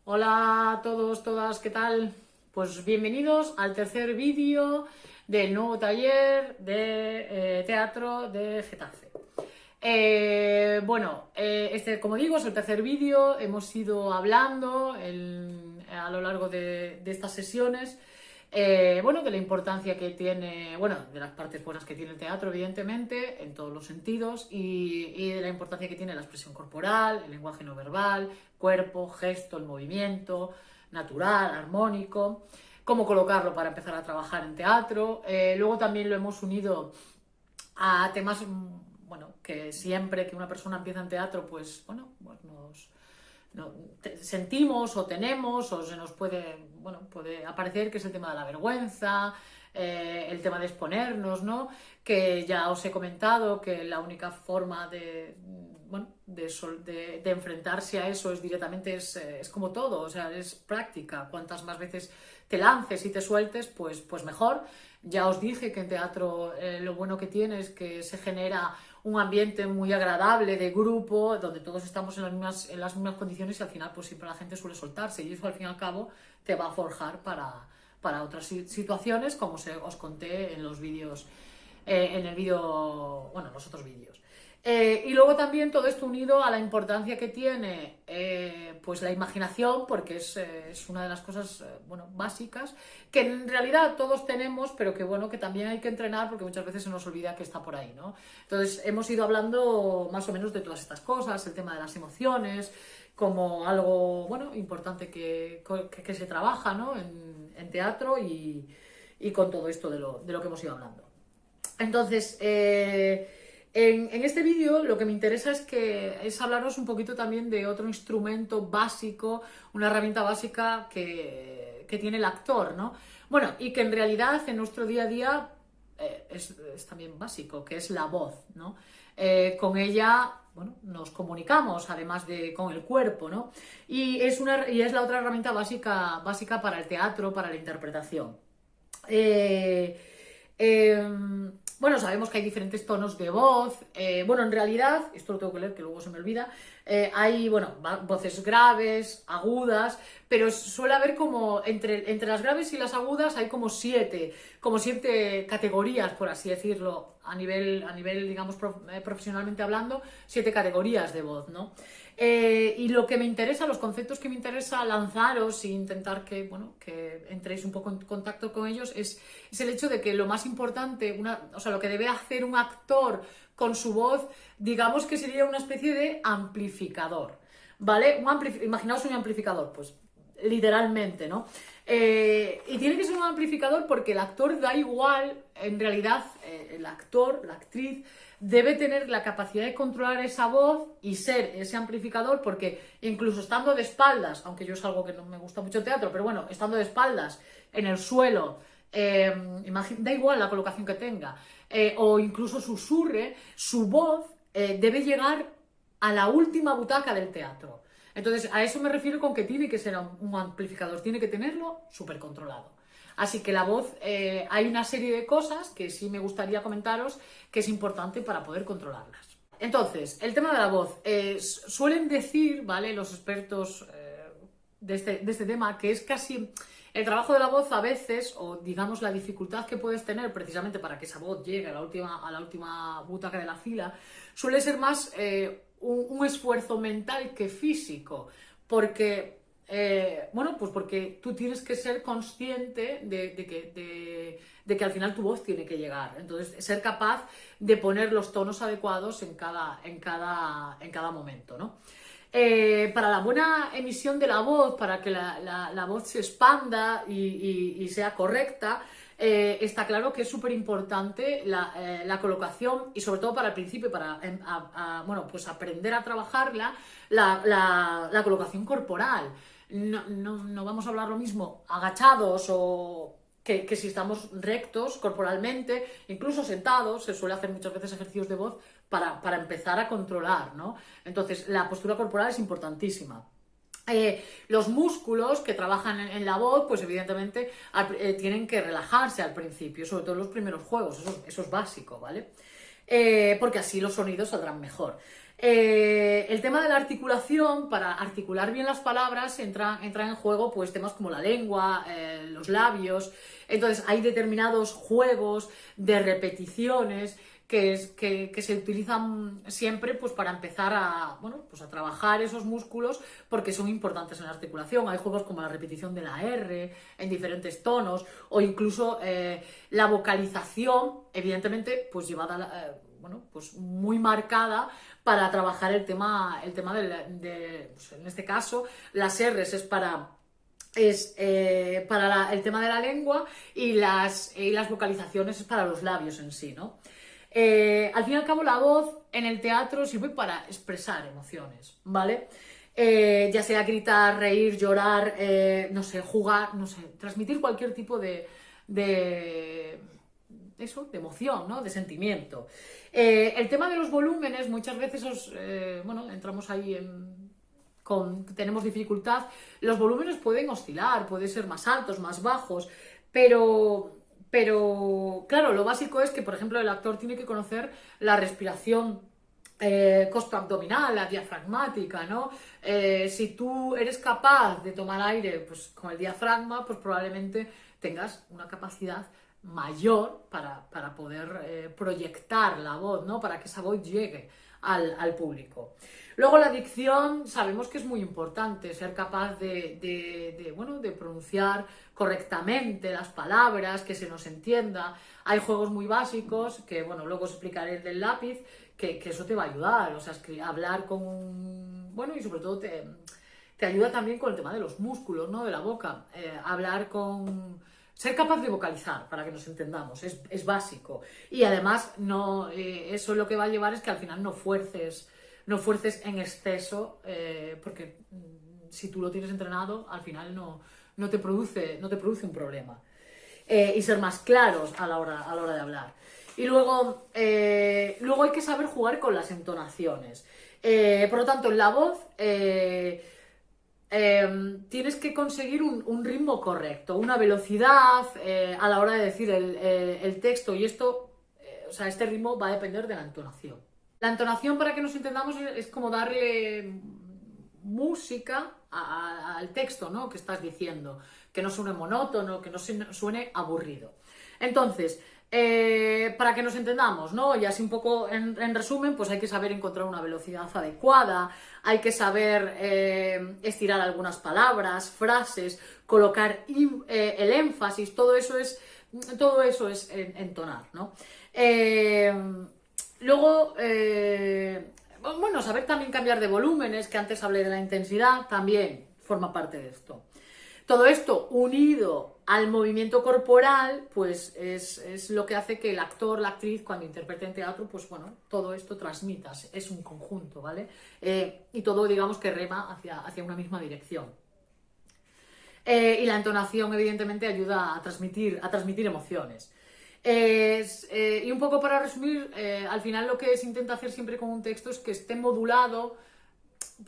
Hola a todos, todas, ¿qué tal? Pues bienvenidos al tercer vídeo del nuevo taller de teatro de Getafe. Como digo, es el tercer vídeo. Hemos ido hablando a lo largo de estas sesiones, de la importancia que tiene, de las partes buenas que tiene el teatro, evidentemente, en todos los sentidos, y de la importancia que tiene la expresión corporal, el lenguaje no verbal, cuerpo, gesto, el movimiento, natural, armónico, cómo colocarlo para empezar a trabajar en teatro. Luego también lo hemos unido a temas, que siempre que una persona empieza en teatro, pues sentimos o tenemos o se nos puede aparecer, que es el tema de la vergüenza, el tema de exponernos, ¿no? Que ya os he comentado que la única forma de enfrentarse a eso es directamente, es como todo, o sea, es práctica. Cuantas más veces te lances y te sueltes, pues mejor. Ya os dije que en teatro lo bueno que tiene es que se genera un ambiente muy agradable de grupo, donde todos estamos en las mismas condiciones, y al final pues siempre la gente suele soltarse, y eso al fin y al cabo te va a forjar para otras situaciones, como os conté en los vídeos, los otros vídeos. Y luego también todo esto unido a la importancia que tiene pues la imaginación, porque es una de las cosas básicas que en realidad todos tenemos, pero que también hay que entrenar, porque muchas veces se nos olvida que está por ahí, ¿no? Entonces hemos ido hablando más o menos de todas estas cosas, el tema de las emociones como algo importante que se trabaja, ¿no? en teatro, y con todo esto de lo que hemos ido hablando. Entonces, en este vídeo lo que me interesa es hablaros un poquito también de otro instrumento básico, una herramienta básica que tiene el actor, ¿no? Bueno, y que en realidad en nuestro día a día es también básico, que es la voz, ¿no? Con ella, nos comunicamos, además de con el cuerpo, ¿no? Y es la otra herramienta básica para el teatro, para la interpretación. Sabemos que hay diferentes tonos de voz. En realidad, esto lo tengo que leer, que luego se me olvida. Hay, voces graves, agudas, pero suele haber como entre las graves y las agudas hay como siete categorías, por así decirlo, a nivel digamos, profesionalmente hablando, 7 categorías de voz, ¿no? Y lo que me interesa, los conceptos que me interesa lanzaros e intentar que entréis un poco en contacto con ellos es el hecho de que lo más importante, lo que debe hacer un actor con su voz, digamos que sería una especie de amplificador, ¿vale? Imaginaos un amplificador, pues literalmente, ¿no? Y tiene que ser un amplificador porque el actor da igual, en realidad, el actor, la actriz, debe tener la capacidad de controlar esa voz y ser ese amplificador, porque incluso estando de espaldas, aunque yo es algo que no me gusta mucho el teatro, pero bueno, estando de espaldas en el suelo, da igual la colocación que tenga, o incluso susurre, su voz debe llegar a la última butaca del teatro. Entonces, a eso me refiero con que tiene que ser un amplificador, tiene que tenerlo súper controlado. Así que la voz, hay una serie de cosas que sí me gustaría comentaros que es importante para poder controlarlas. Entonces, el tema de la voz. Suelen decir, ¿vale?, los expertos de este tema, que es casi el trabajo de la voz a veces, o digamos la dificultad que puedes tener precisamente para que esa voz llegue a la última butaca de la fila, suele ser más un esfuerzo mental que físico, porque porque tú tienes que ser consciente de que al final tu voz tiene que llegar. Entonces, ser capaz de poner los tonos adecuados en cada momento, ¿no? Para la buena emisión de la voz, para que la voz se expanda y sea correcta, está claro que es súper importante la colocación, y sobre todo para el principio, para aprender a trabajarla, la colocación corporal. No vamos a hablar lo mismo agachados o que si estamos rectos corporalmente, incluso sentados. Se suele hacer muchas veces ejercicios de voz para empezar a controlar, ¿no? Entonces, la postura corporal es importantísima. Los músculos que trabajan en la voz, pues evidentemente tienen que relajarse al principio, sobre todo en los primeros juegos, eso es básico, ¿vale? Porque así los sonidos saldrán mejor. El tema de la articulación, para articular bien las palabras, entra en juego pues temas como la lengua, los labios. Entonces hay determinados juegos de repeticiones que se utilizan siempre pues, para empezar a, bueno, pues, a trabajar esos músculos porque son importantes en la articulación. Hay juegos como la repetición de la R en diferentes tonos o incluso la vocalización, evidentemente, pues llevada bueno, pues muy marcada para trabajar el tema pues, en este caso, las R's es para el tema de la lengua y las vocalizaciones es para los labios en sí, ¿no? Al fin y al cabo, la voz en el teatro sirve para expresar emociones, ¿vale? Ya sea gritar, reír, llorar, no sé, jugar, no sé, transmitir cualquier tipo de emoción, ¿no? De sentimiento. El tema de los volúmenes, muchas veces bueno, entramos ahí tenemos dificultad. Los volúmenes pueden oscilar, pueden ser más altos, más bajos, pero claro, lo básico es que, por ejemplo, el actor tiene que conocer la respiración costoabdominal, la diafragmática, ¿no? Si tú eres capaz de tomar aire pues, con el diafragma, pues probablemente tengas una capacidad mayor para poder proyectar la voz, ¿no? Para que esa voz llegue al público. Luego la dicción, sabemos que es muy importante, ser capaz bueno, de pronunciar correctamente las palabras, que se nos entienda. Hay juegos muy básicos, que bueno, luego os explicaré el del lápiz, que eso te va a ayudar, o sea, hablar bueno, y sobre todo te ayuda también con el tema de los músculos, ¿no? De la boca, ser capaz de vocalizar, para que nos entendamos, es básico. Y además, eso lo que va a llevar es que al final no fuerces en exceso, porque si tú lo tienes entrenado, al final no te produce un problema. Y ser más claros a la hora de hablar. Y luego hay que saber jugar con las entonaciones. Por lo tanto, en la voz tienes que conseguir un ritmo correcto, una velocidad a la hora de decir el texto, y esto, o sea, este ritmo va a depender de la entonación. La entonación, para que nos entendamos, es como darle música al texto, ¿no? Que estás diciendo, que no suene monótono, que no suene aburrido. Entonces, para que nos entendamos, ¿no? Y así un poco en resumen, pues hay que saber encontrar una velocidad adecuada, hay que saber estirar algunas palabras, frases, colocar el énfasis, todo eso es entonar, ¿no? Luego, bueno, saber también cambiar de volúmenes, que antes hablé de la intensidad, también forma parte de esto. Todo esto unido al movimiento corporal, pues es lo que hace que el actor, la actriz, cuando interprete en teatro, pues bueno, todo esto transmita, es un conjunto, ¿vale? Y todo, digamos, que rema hacia una misma dirección. Y la entonación, evidentemente, ayuda a transmitir emociones. Y un poco para resumir, al final lo que se intenta hacer siempre con un texto es que esté modulado,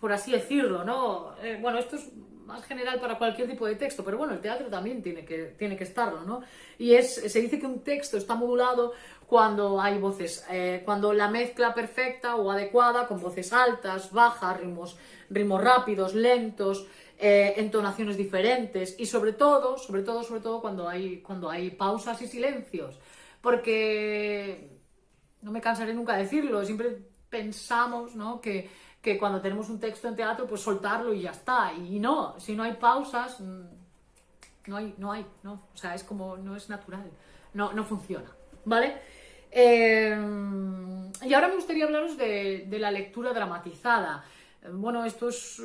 por así decirlo, ¿no? Bueno, esto es más general para cualquier tipo de texto, pero bueno, el teatro también tiene que estarlo, ¿no? Y se dice que un texto está modulado cuando hay voces, cuando la mezcla perfecta o adecuada con voces altas, bajas, ritmos rápidos, lentos, entonaciones diferentes y sobre todo cuando hay pausas y silencios, porque no me cansaré nunca de decirlo, siempre pensamos, ¿no? que cuando tenemos un texto en teatro, pues soltarlo y ya está. Y no, si no hay pausas, no hay, o sea, es como, no es natural, no funciona, ¿vale? Y ahora me gustaría hablaros de la lectura dramatizada. Bueno, esto es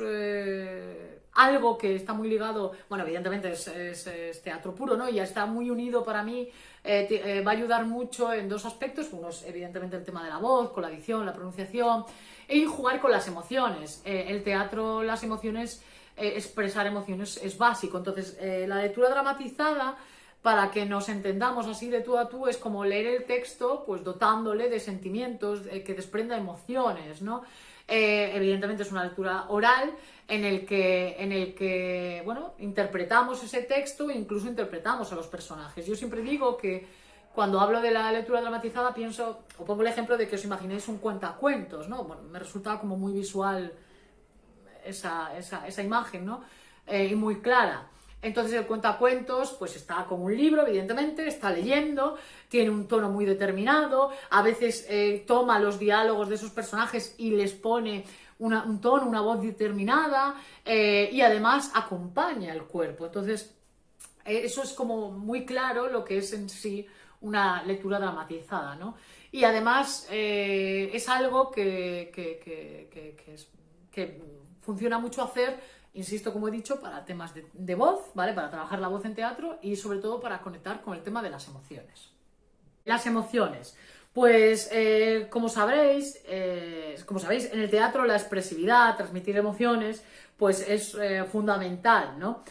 algo que está muy ligado, bueno, evidentemente es teatro puro, ¿no? Y ya está muy unido para mí, va a ayudar mucho en dos aspectos. Uno es evidentemente el tema de la voz, con la dicción, la pronunciación, y jugar con las emociones. El teatro, las emociones, expresar emociones es básico. Entonces, la lectura dramatizada, para que nos entendamos así de tú a tú, es como leer el texto, pues dotándole de sentimientos, que desprenda emociones, ¿no? Evidentemente es una lectura oral en el que bueno, interpretamos ese texto e incluso interpretamos a los personajes. Yo siempre digo que cuando hablo de la lectura dramatizada pienso, o pongo el ejemplo de que os imaginéis un cuentacuentos, ¿no? Bueno, me resulta como muy visual esa imagen, ¿no? Y muy clara. Entonces el cuentacuentos pues está con un libro, evidentemente, está leyendo, tiene un tono muy determinado, a veces toma los diálogos de esos personajes y les pone un tono, una voz determinada, y además acompaña el cuerpo. Entonces eso es como muy claro lo que es en sí una lectura dramatizada, ¿no? Y además es algo que funciona mucho hacer, insisto, como he dicho, para temas de voz, ¿vale? Para trabajar la voz en teatro y sobre todo para conectar con el tema de las emociones. Las emociones. Pues como sabéis, en el teatro la expresividad, transmitir emociones, pues es fundamental, ¿no?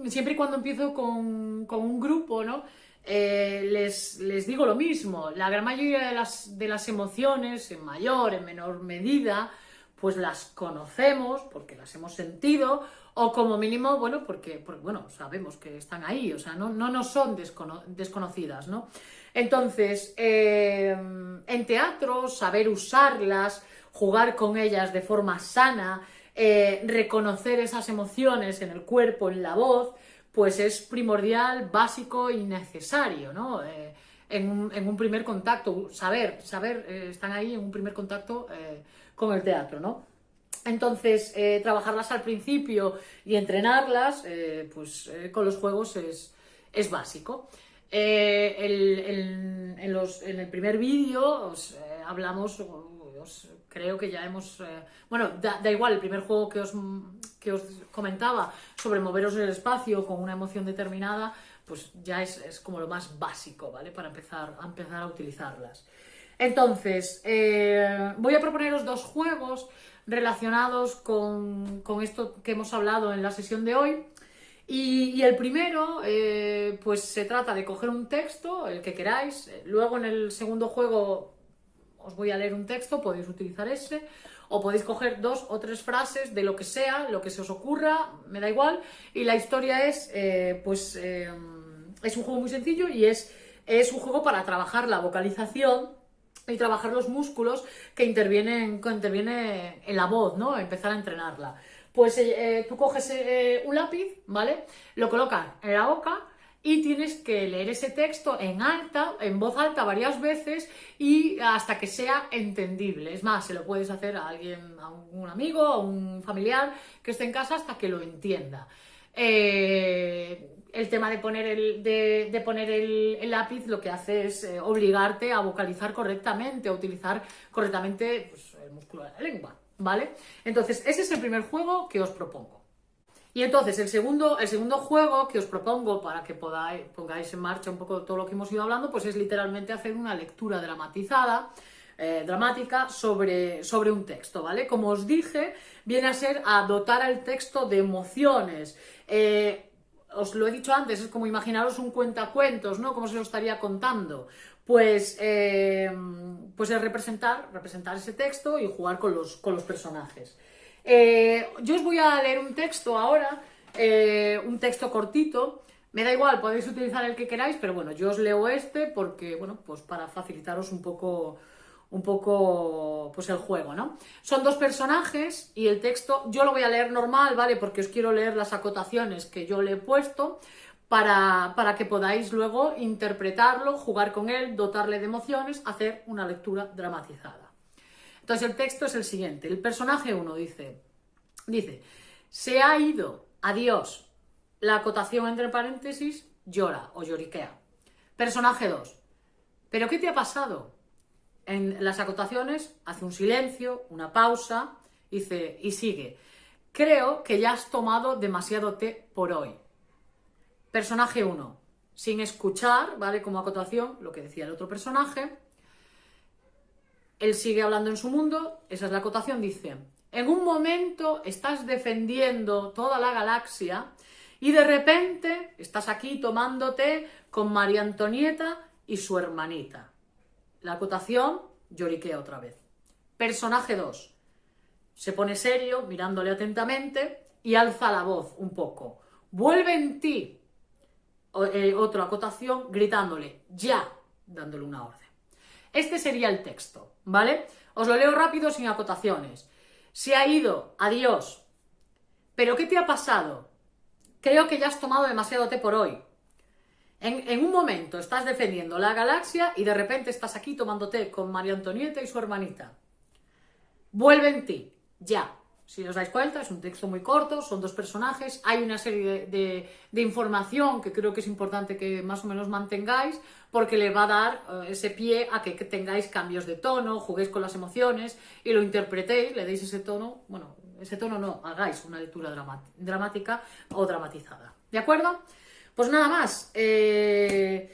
Siempre y cuando empiezo con un grupo, ¿no? Les digo lo mismo. La gran mayoría de las emociones, en mayor, en menor medida, pues las conocemos porque las hemos sentido, o como mínimo, bueno, porque bueno, sabemos que están ahí, o sea, no nos son desconocidas, ¿no? Entonces, en teatro, saber usarlas, jugar con ellas de forma sana, reconocer esas emociones en el cuerpo, en la voz, pues es primordial, básico y necesario, ¿no? En un primer contacto, saber, están ahí en un primer contacto con el teatro, ¿no? Entonces, trabajarlas al principio y entrenarlas, con los juegos es básico. En el primer vídeo hablamos, creo que ya hemos... bueno, da igual, el primer juego que os comentaba sobre moveros en el espacio con una emoción determinada, pues ya es como lo más básico, ¿vale? Para empezar a utilizarlas. Entonces, voy a proponeros dos juegos relacionados con esto que hemos hablado en la sesión de hoy. Y el primero, pues se trata de coger un texto, el que queráis. Luego en el segundo juego os voy a leer un texto, podéis utilizar ese. O podéis coger 2 o 3 frases de lo que sea, lo que se os ocurra, me da igual. Y la historia es un juego muy sencillo y es un juego para trabajar la vocalización y trabajar los músculos que intervienen en la voz, ¿no? Empezar a entrenarla. Pues tú coges un lápiz, ¿vale? Lo colocas en la boca y tienes que leer ese texto en voz alta varias veces y hasta que sea entendible. Es más, se lo puedes hacer a alguien, a un amigo, a un familiar que esté en casa hasta que lo entienda. El tema de poner el lápiz lo que hace es obligarte a vocalizar correctamente, a utilizar correctamente pues, el músculo de la lengua, ¿vale? Entonces, ese es el primer juego que os propongo. Y entonces, el segundo juego que os propongo para que pongáis en marcha un poco todo lo que hemos ido hablando, pues es literalmente hacer una lectura dramática sobre un texto, ¿vale? Como os dije, viene a ser a dotar al texto de emociones. Os lo he dicho antes, es como imaginaros un cuentacuentos, ¿no? Como se lo estaría contando. Pues es representar ese texto y jugar con los personajes. Yo os voy a leer un texto ahora, un texto cortito. Me da igual, podéis utilizar el que queráis, pero bueno, yo os leo este porque, bueno, pues para facilitaros un poco pues el juego, ¿no? Son 2 personajes y el texto yo lo voy a leer normal, ¿vale? Porque os quiero leer las acotaciones que yo le he puesto para que podáis luego interpretarlo, jugar con él, dotarle de emociones, hacer una lectura dramatizada. Entonces el texto es el siguiente. El personaje 1 dice, se ha ido, adiós. La acotación entre paréntesis, llora o lloriquea. Personaje 2, ¿pero qué te ha pasado? En las acotaciones hace un silencio, una pausa, dice y sigue. Creo que ya has tomado demasiado té por hoy. Personaje 1, sin escuchar, ¿vale? Como acotación, lo que decía el otro personaje. Él sigue hablando en su mundo, esa es la acotación, dice, en un momento estás defendiendo toda la galaxia y de repente estás aquí tomándote con María Antonieta y su hermanita. La acotación, lloriquea otra vez. Personaje 2, se pone serio, mirándole atentamente y alza la voz un poco. Vuelve en ti. otra acotación gritándole ya, dándole una orden. Este sería el texto, ¿vale? Os lo leo rápido sin acotaciones. Se ha ido, adiós. ¿Pero qué te ha pasado? Creo que ya has tomado demasiado té por hoy. En un momento estás defendiendo la galaxia y de repente estás aquí tomando té con María Antonieta y su hermanita. Vuelve en ti, ya. Si os dais cuenta, es un texto muy corto, son dos personajes, hay una serie de información que creo que es importante que más o menos mantengáis, porque le va a dar ese pie a que tengáis cambios de tono, juguéis con las emociones y lo interpretéis, le deis ese tono, bueno, ese tono no, hagáis una lectura dramática o dramatizada. ¿De acuerdo? Pues nada más. Bueno,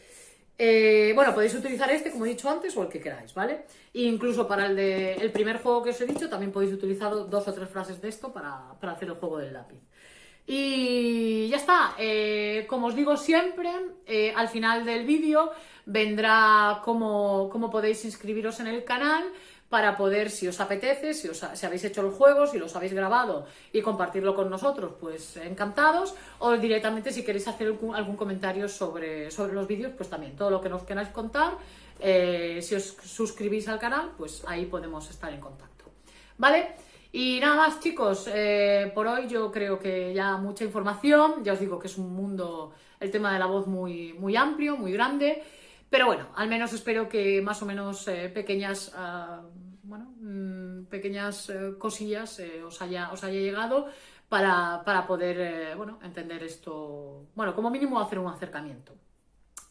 podéis utilizar este, como he dicho antes, o el que queráis, ¿vale? E incluso para el primer juego que os he dicho, también podéis utilizar 2 o 3 frases de esto para hacer el juego del lápiz. Y ya está. Como os digo siempre, al final del vídeo vendrá cómo podéis inscribiros en el canal para poder, si os apetece, si habéis hecho el juego, si los habéis grabado y compartirlo con nosotros, pues encantados, o directamente si queréis hacer algún comentario sobre los vídeos, pues también, todo lo que nos queráis contar, si os suscribís al canal, pues ahí podemos estar en contacto, ¿vale? Y nada más, chicos, por hoy yo creo que ya mucha información, ya os digo que es un mundo, el tema de la voz muy, muy amplio, muy grande. Pero bueno, al menos espero que más o menos pequeñas cosillas os haya llegado para poder bueno, entender esto, bueno, como mínimo hacer un acercamiento.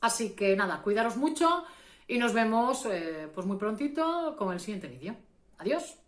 Así que nada, cuidaros mucho y nos vemos pues muy prontito con el siguiente vídeo. Adiós.